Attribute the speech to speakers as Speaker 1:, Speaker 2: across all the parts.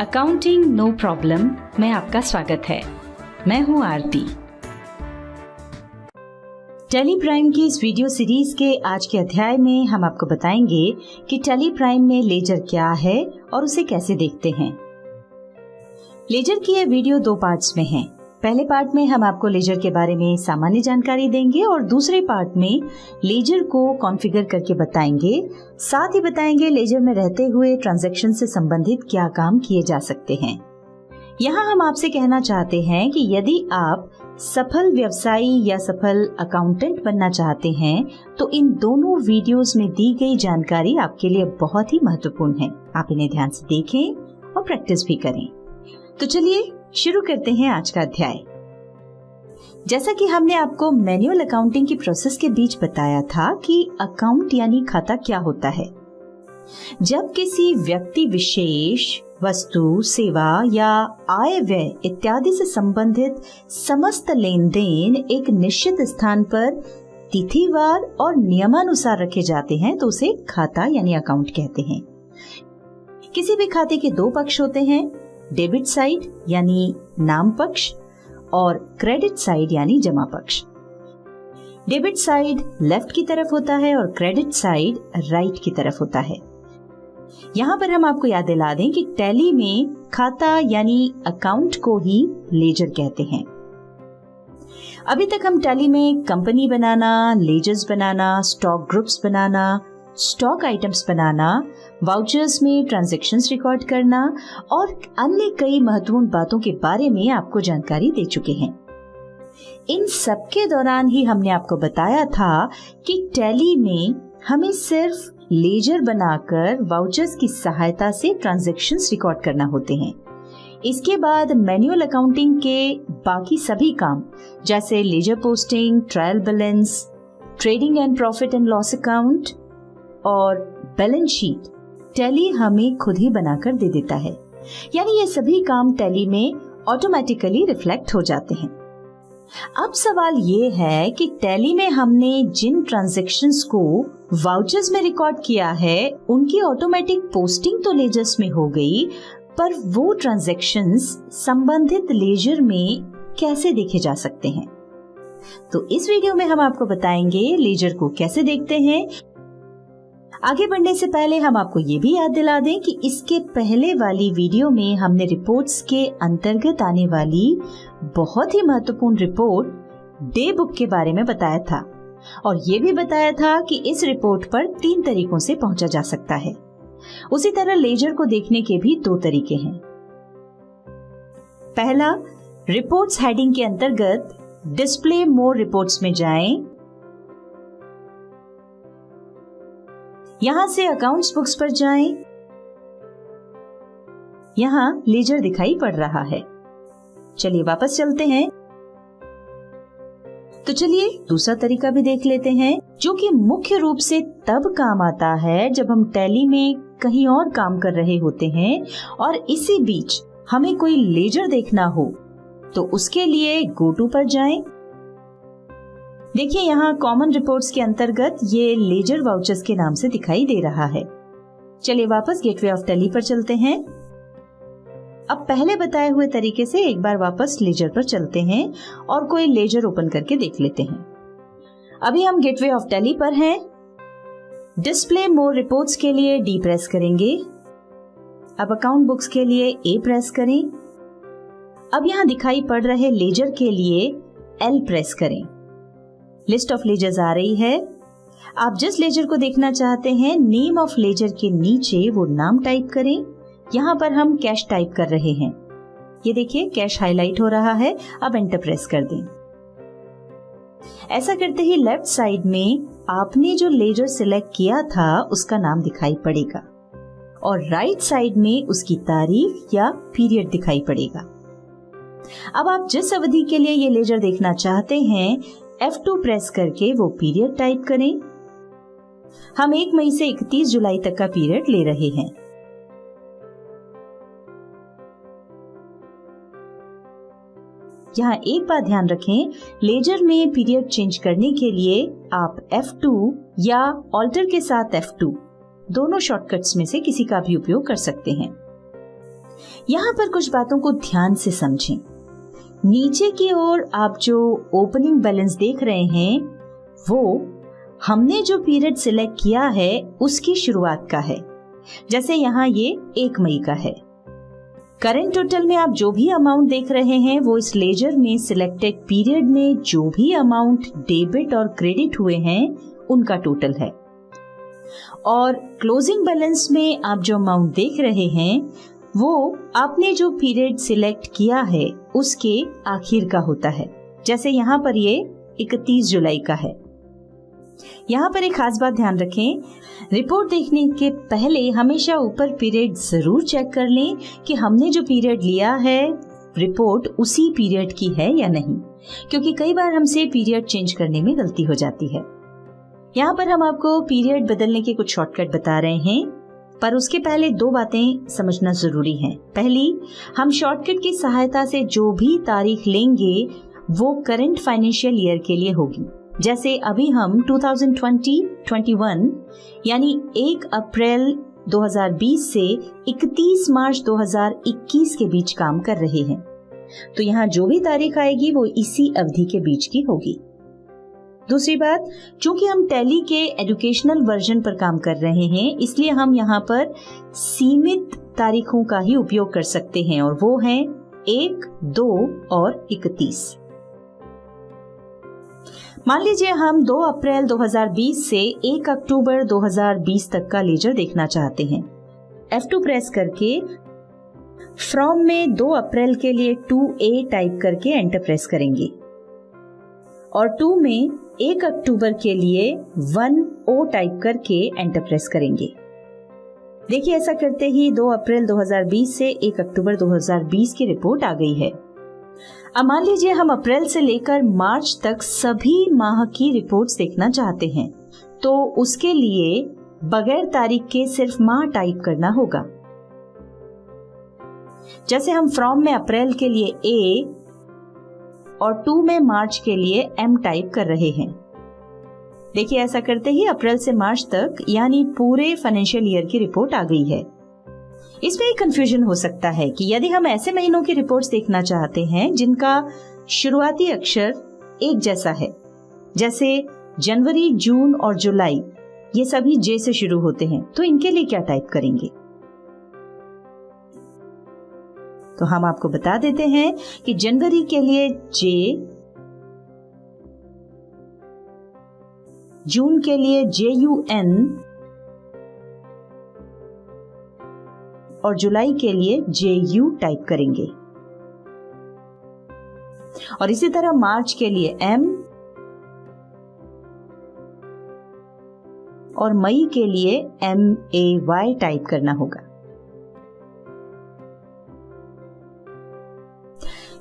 Speaker 1: Accounting no problem में आपका स्वागत है। मैं हूं आरती। टैली प्राइम की इस वीडियो सीरीज के आज के अध्याय में हम आपको बताएंगे कि टैली प्राइम में लेजर क्या है और उसे कैसे देखते हैं। लेजर की यह वीडियो 2 पार्ट्स में है। पहले पार्ट में हम आपको लेजर के बारे में सामान्य जानकारी देंगे और दूसरे पार्ट में लेजर को कॉन्फ़िगर करके बताएंगे। साथ ही बताएंगे लेजर में रहते हुए ट्रांजैक्शन से संबंधित क्या काम किए जा सकते हैं। यहाँ हम आपसे कहना चाहते हैं कि यदि आप सफल व्यवसायी या सफल अकाउंटेंट बनना चाहते हैं तो इन दोनों वीडियोस में दी गई जानकारी आपके लिए बहुत ही महत्वपूर्ण है। आप इन्हें ध्यान से देखें और प्रैक्टिस भी करें। तो चलिए शुरू करते हैं आज का अध्याय। जैसा कि हमने आपको मैनुअल अकाउंटिंग की प्रोसेस के बीच बताया था कि अकाउंट यानी खाता क्या होता है। जब किसी व्यक्ति विशेष, वस्तु, सेवा या आय व्यय इत्यादि से संबंधित समस्त लेन देन एक निश्चित स्थान पर तिथिवार और नियमानुसार रखे जाते हैं तो उसे खाता यानी अकाउंट कहते हैं। किसी भी खाते के 2 पक्ष होते हैं, डेबिट साइड यानी नाम पक्ष और क्रेडिट साइड यानी जमा पक्ष। डेबिट साइड लेफ्ट की तरफ होता है और क्रेडिट साइड राइट की तरफ होता है। यहाँ पर हम आपको याद दिला दें कि टैली में खाता यानी अकाउंट को ही लेजर कहते हैं। अभी तक हम टैली में कंपनी बनाना, लेजर्स बनाना, स्टॉक ग्रुप्स बनाना, स्टॉक आइटम्स बनाना, वाउचर्स में ट्रांजैक्शंस रिकॉर्ड करना और अन्य कई महत्वपूर्ण बातों के बारे में आपको जानकारी दे चुके हैं। इन सब के दौरान ही हमने आपको बताया था कि टैली में हमें सिर्फ लेजर बनाकर वाउचर्स की सहायता से ट्रांजैक्शंस रिकॉर्ड करना होते हैं। इसके बाद मैनुअल अकाउंटिंग के बाकी सभी काम जैसे ledger posting, trial balance, trading and profit and loss account और बैलेंस शीट टैली हमें खुद ही बनाकर दे देता है। यानी ये सभी काम टैली में ऑटोमेटिकली रिफ्लेक्ट हो जाते हैं। अब सवाल ये है कि टैली में हमने जिन ट्रांजैक्शंस को वाउचर्स में रिकॉर्ड किया है उनकी ऑटोमेटिक पोस्टिंग तो लेजर्स में हो गई, पर वो ट्रांजैक्शंस संबंधित लेजर में कैसे देखे जा सकते हैं। तो इस वीडियो में हम आपको बताएंगे लेजर को कैसे देखते हैं। आगे बढ़ने से पहले हम आपको ये भी याद दिला दें कि इसके पहले वाली वीडियो में हमने रिपोर्ट्स के अंतर्गत आने वाली बहुत ही महत्वपूर्ण रिपोर्ट डे बुक के बारे में बताया था और ये भी बताया था कि इस रिपोर्ट पर 3 तरीकों से पहुंचा जा सकता है। उसी तरह लेजर को देखने के भी 2 तरीके हैं। पहला, रिपोर्ट्स हेडिंग के अंतर्गत डिस्प्ले मोर रिपोर्ट्स में जाएं। यहां से अकाउंट्स बुक्स पर जाएं। यहां लेजर दिखाई पड़ रहा है। चलिए वापस चलते हैं। तो चलिए दूसरा तरीका भी देख लेते हैं जो कि मुख्य रूप से तब काम आता है जब हम टैली में कहीं और काम कर रहे होते हैं और इसी बीच हमें कोई लेजर देखना हो तो उसके लिए गो टू पर जाएं। देखिए यहाँ कॉमन रिपोर्ट्स के अंतर्गत ये लेजर वाउचर्स के नाम से दिखाई दे रहा है। चलिए वापस गेटवे ऑफ टैली पर चलते हैं। अब पहले बताए हुए तरीके से एक बार वापस लेजर पर चलते हैं और कोई लेजर ओपन करके देख लेते हैं। अभी हम गेटवे ऑफ टैली पर हैं। डिस्प्ले मोर रिपोर्ट्स के लिए डी प्रेस करेंगे। अब अकाउंट बुक्स के लिए ए प्रेस करें। अब यहाँ दिखाई पड़ रहे लेजर के लिए एल प्रेस करें। लिस्ट ऑफ लेजर्स आ रही है। आप जिस लेजर को देखना चाहते हैं नेम ऑफ लेजर के नीचे वो नाम टाइप करें। यहाँ पर हम कैश टाइप कर रहे हैं। ये देखिए कैश हाईलाइट हो रहा है। अब एंटर प्रेस कर दें। ऐसा करते ही लेफ्ट साइड में आपने जो लेजर सिलेक्ट किया था उसका नाम दिखाई पड़ेगा और राइट साइड में उसकी तारीख या पीरियड दिखाई पड़ेगा। अब आप जिस अवधि के लिए ये लेजर देखना चाहते हैं F2 प्रेस करके वो पीरियड टाइप करें। हम 1 मई से 31 जुलाई तक का पीरियड ले रहे हैं। यहाँ एक बात ध्यान रखें, लेजर में पीरियड चेंज करने के लिए आप F2 या ऑल्टर के साथ F2 दोनों शॉर्टकट्स में से किसी का भी उपयोग कर सकते हैं। यहाँ पर कुछ बातों को ध्यान से समझें। नीचे की ओर आप जो ओपनिंग बैलेंस देख रहे हैं वो हमने जो पीरियड सिलेक्ट किया है उसकी शुरुआत का है। जैसे यहाँ ये 1 मई का है। करंट टोटल में आप जो भी अमाउंट देख रहे हैं वो इस लेजर में सिलेक्टेड पीरियड में जो भी अमाउंट डेबिट और क्रेडिट हुए हैं उनका टोटल है। और क्लोजिंग बैलेंस में आप जो अमाउंट देख रहे हैं वो आपने जो पीरियड सिलेक्ट किया है उसके आखिर का होता है। जैसे यहाँ पर ये 31 जुलाई का है। यहाँ पर एक खास बात ध्यान रखें, रिपोर्ट देखने के पहले हमेशा ऊपर पीरियड जरूर चेक कर लें कि हमने जो पीरियड लिया है रिपोर्ट उसी पीरियड की है या नहीं, क्योंकि कई बार हमसे पीरियड चेंज करने में गलती हो जाती है। यहाँ पर हम आपको पीरियड बदलने के कुछ शॉर्टकट बता रहे हैं, पर उसके पहले 2 बातें समझना जरूरी हैं। पहली, हम शॉर्टकट की सहायता से जो भी तारीख लेंगे वो करंट फाइनेंशियल ईयर के लिए होगी। जैसे अभी हम 2020-21 यानी 1 अप्रैल 2020 से 31 मार्च 2021 के बीच काम कर रहे हैं, तो यहाँ जो भी तारीख आएगी वो इसी अवधि के बीच की होगी। दूसरी बात, चूंकि हम टैली के एजुकेशनल वर्जन पर काम कर रहे हैं इसलिए हम यहाँ पर सीमित तारीखों का ही उपयोग कर सकते हैं और वो हैं 1, 2 और 31। मान लीजिए हम 2 अप्रैल 2020 से 1 अक्टूबर 2020 तक का लेजर देखना चाहते हैं। F2 प्रेस करके फ्रॉम में 2 अप्रैल के लिए 2A टाइप करके एंटर प्रेस करेंगे और 2 में 1 अक्टूबर के लिए 1O टाइप करके एंटर प्रेस करेंगे। देखिए ऐसा करते ही 2 अप्रैल 2020 से 1 अक्टूबर 2020 की रिपोर्ट आ गई है। अब मान लीजिए हम अप्रैल से लेकर मार्च तक सभी माह की रिपोर्ट्स देखना चाहते हैं, तो उसके लिए बगैर तारीख के सिर्फ माह टाइप करना होगा। जैसे हम फ्रॉम में अप्रैल के लिए A और 2 में मार्च के लिए M टाइप कर रहे हैं। देखिए ऐसा करते ही अप्रैल से मार्च तक यानी पूरे फाइनेंशियल ईयर की रिपोर्ट आ गई है। इसमें एक कंफ्यूजन हो सकता है कि यदि हम ऐसे महीनों की रिपोर्ट्स देखना चाहते हैं जिनका शुरुआती अक्षर एक जैसा है, जैसे जनवरी, जून और जुलाई, ये सभी J से शुरू होते हैं, तो इनके लिए क्या टाइप करेंगे? तो हम आपको बता देते हैं कि जनवरी के लिए J, जून के लिए JUN और जुलाई के लिए JU टाइप करेंगे और इसी तरह मार्च के लिए M और मई के लिए MAY टाइप करना होगा।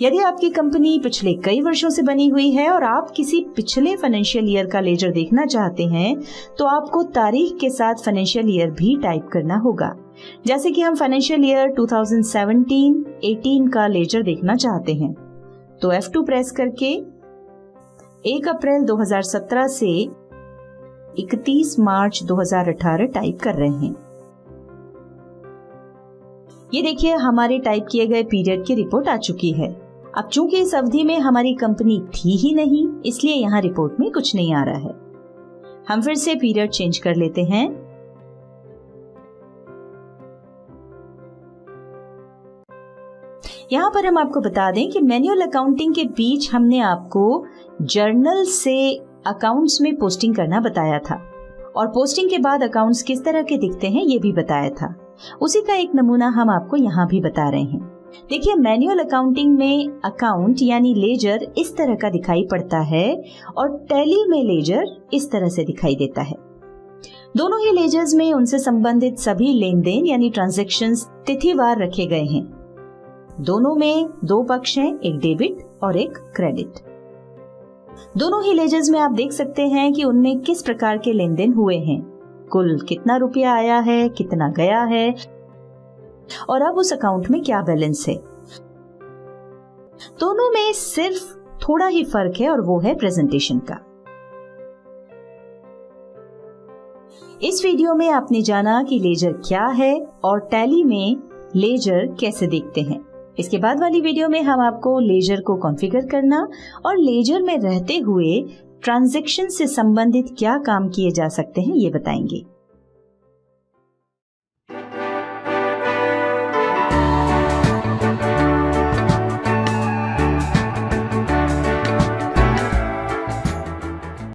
Speaker 1: यदि आपकी कंपनी पिछले कई वर्षों से बनी हुई है और आप किसी पिछले फाइनेंशियल ईयर का लेजर देखना चाहते हैं तो आपको तारीख के साथ फाइनेंशियल ईयर भी टाइप करना होगा। जैसे कि हम फाइनेंशियल ईयर 2017-18 का लेजर देखना चाहते हैं, तो F2 प्रेस करके 1 अप्रैल 2017 से 31 मार्च 2018 टाइप कर रहे हैं। ये देखिए हमारे टाइप किए गए पीरियड की रिपोर्ट आ चुकी है। अब चूंकि इस अवधि में हमारी कंपनी थी ही नहीं, इसलिए यहाँ रिपोर्ट में कुछ नहीं आ रहा है। हम फिर से पीरियड चेंज कर लेते हैं। यहाँ पर हम आपको बता दें कि मैनुअल अकाउंटिंग के बीच हमने आपको जर्नल से अकाउंट्स में पोस्टिंग करना बताया था और पोस्टिंग के बाद अकाउंट्स किस तरह के दिखते हैं ये भी बताया था। उसी का एक नमूना हम आपको यहाँ भी बता रहे हैं। देखिए मैनुअल अकाउंटिंग में अकाउंट यानी लेजर इस तरह का दिखाई पड़ता है और टैली में लेजर इस तरह से दिखाई देता है। दोनों ही लेजर्स में उनसे संबंधित सभी लेन देन यानी ट्रांजैक्शंस तिथिवार रखे गए हैं। दोनों में 2 पक्ष हैं, एक डेबिट और एक क्रेडिट। दोनों ही लेजर्स में आप देख सकते हैं कि उनमें किस प्रकार के लेन देन हुए हैं, कुल कितना रुपया आया है, कितना गया है और अब उस अकाउंट में क्या बैलेंस है। दोनों में सिर्फ थोड़ा ही फर्क है और वो है प्रेजेंटेशन का। इस वीडियो में आपने जाना कि लेजर क्या है और टैली में लेजर कैसे देखते हैं। इसके बाद वाली वीडियो में हम आपको लेजर को कॉन्फ़िगर करना और लेजर में रहते हुए ट्रांजैक्शन से संबंधित क्या काम किए जा सकते हैं ये बताएंगे।